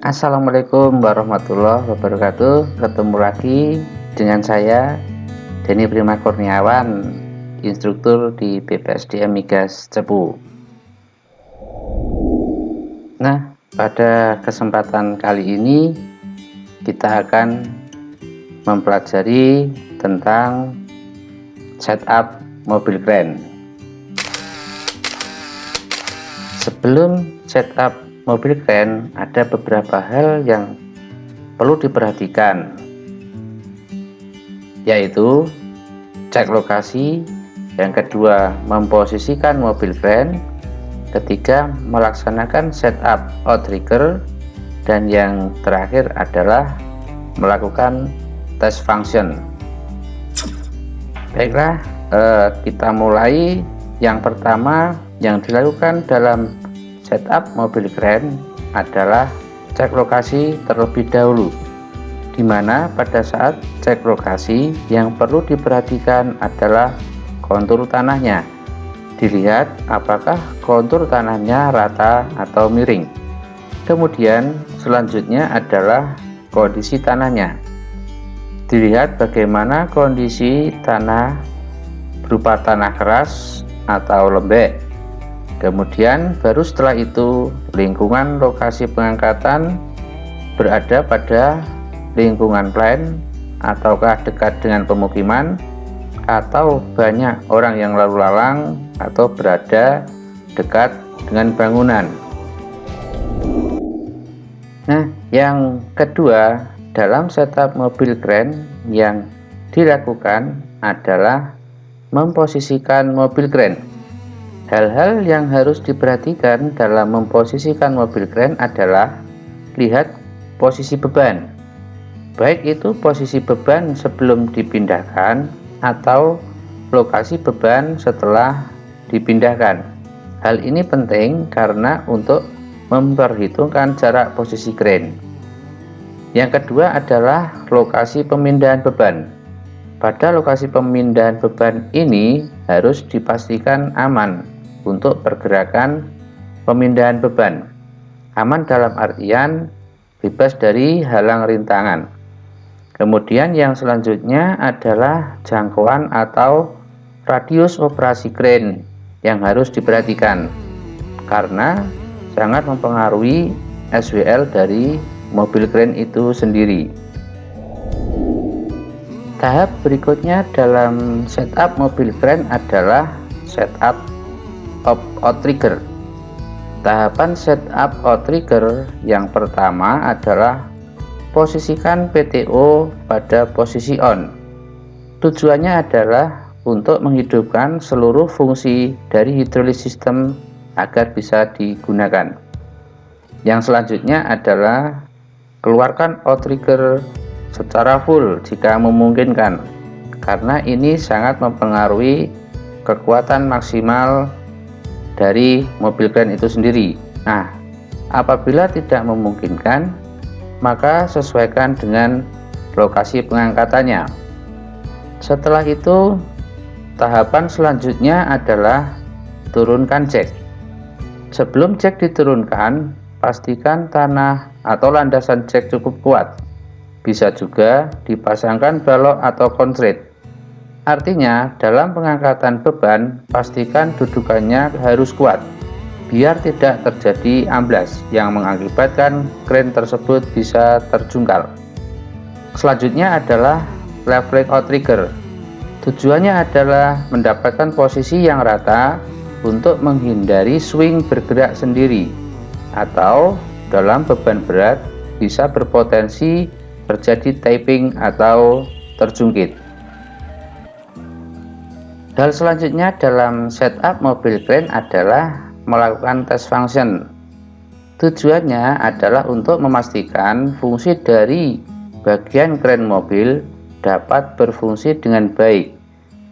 Assalamualaikum warahmatullahi wabarakatuh. Ketemu lagi dengan saya Denny Prima Kurniawan, instruktur di BPSDM Migas Cepu. Nah, pada kesempatan kali ini kita akan mempelajari tentang setup mobil kren. Sebelum setup mobil kren, ada beberapa hal yang perlu diperhatikan, yaitu cek lokasi, yang kedua memposisikan mobil kren, ketiga melaksanakan setup outrigger, dan yang terakhir adalah melakukan test function. Baiklah, kita mulai. Yang pertama yang dilakukan dalam setup mobil kren adalah cek lokasi terlebih dahulu, di mana pada saat cek lokasi yang perlu diperhatikan adalah kontur tanahnya. Dilihat apakah kontur tanahnya rata atau miring. Kemudian selanjutnya adalah kondisi tanahnya. Dilihat bagaimana kondisi tanah berupa tanah keras atau lembek. Kemudian baru setelah itu lingkungan lokasi pengangkatan berada pada lingkungan plain ataukah dekat dengan pemukiman, atau banyak orang yang lalu lalang, atau berada dekat dengan bangunan. Nah, yang kedua dalam setup mobil kren yang dilakukan adalah memposisikan mobil kren. Hal-hal yang harus diperhatikan dalam memposisikan mobil kren adalah lihat posisi beban, baik itu posisi beban sebelum dipindahkan atau lokasi beban setelah dipindahkan. Hal ini penting karena untuk memperhitungkan jarak posisi kren. Yang kedua adalah lokasi pemindahan beban. Pada lokasi pemindahan beban ini harus dipastikan aman untuk pergerakan pemindahan beban. Aman dalam artian bebas dari halang rintangan. Kemudian yang selanjutnya adalah jangkauan atau radius operasi kren yang harus diperhatikan, karena sangat mempengaruhi SWL dari mobil kren itu sendiri. Tahap berikutnya dalam setup mobil kren adalah setup outrigger. Tahapan setup outrigger yang pertama adalah posisikan PTO pada posisi on. Tujuannya adalah untuk menghidupkan seluruh fungsi dari hidrolik sistem agar bisa digunakan. Yang selanjutnya adalah keluarkan outrigger secara full jika memungkinkan, karena ini sangat mempengaruhi kekuatan maksimal dari mobil kren itu sendiri. Nah, apabila tidak memungkinkan, maka sesuaikan dengan lokasi pengangkatannya. Setelah itu, tahapan selanjutnya adalah turunkan jack. Sebelum jack diturunkan, pastikan tanah atau landasan jack cukup kuat. Bisa juga dipasangkan balok atau konslet. Artinya, dalam pengangkatan beban, pastikan dudukannya harus kuat, biar tidak terjadi amblas yang mengakibatkan kren tersebut bisa terjungkal. Selanjutnya adalah leveling outrigger. Tujuannya adalah mendapatkan posisi yang rata untuk menghindari swing bergerak sendiri, atau dalam beban berat bisa berpotensi terjadi tapping atau terjungkit. Hal selanjutnya dalam setup mobil kren adalah melakukan test function. Tujuannya adalah untuk memastikan fungsi dari bagian kren mobil dapat berfungsi dengan baik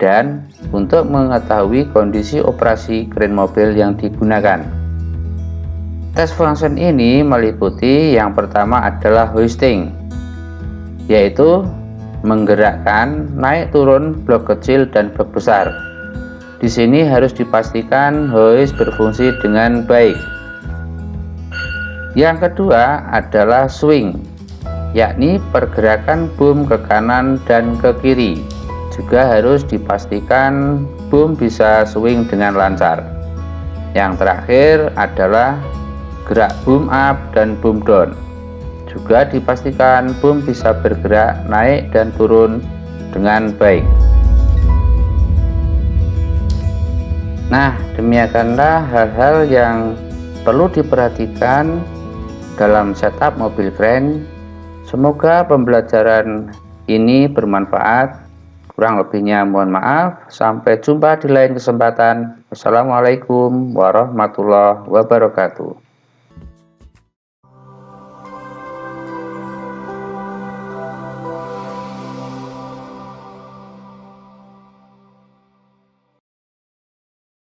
dan untuk mengetahui kondisi operasi kren mobil yang digunakan. Test function ini meliputi yang pertama adalah hoisting, yaitu menggerakkan naik turun blok kecil dan blok besar. Di sini harus dipastikan hoist berfungsi dengan baik. Yang kedua adalah swing, yakni pergerakan boom ke kanan dan ke kiri. Juga harus dipastikan boom bisa swing dengan lancar. Yang terakhir adalah gerak boom up dan boom down. Juga dipastikan boom bisa bergerak naik dan turun dengan baik. Nah, demikianlah hal-hal yang perlu diperhatikan dalam setup mobil kren. Semoga pembelajaran ini bermanfaat. Kurang lebihnya mohon maaf. Sampai jumpa di lain kesempatan. Wassalamualaikum warahmatullahi wabarakatuh.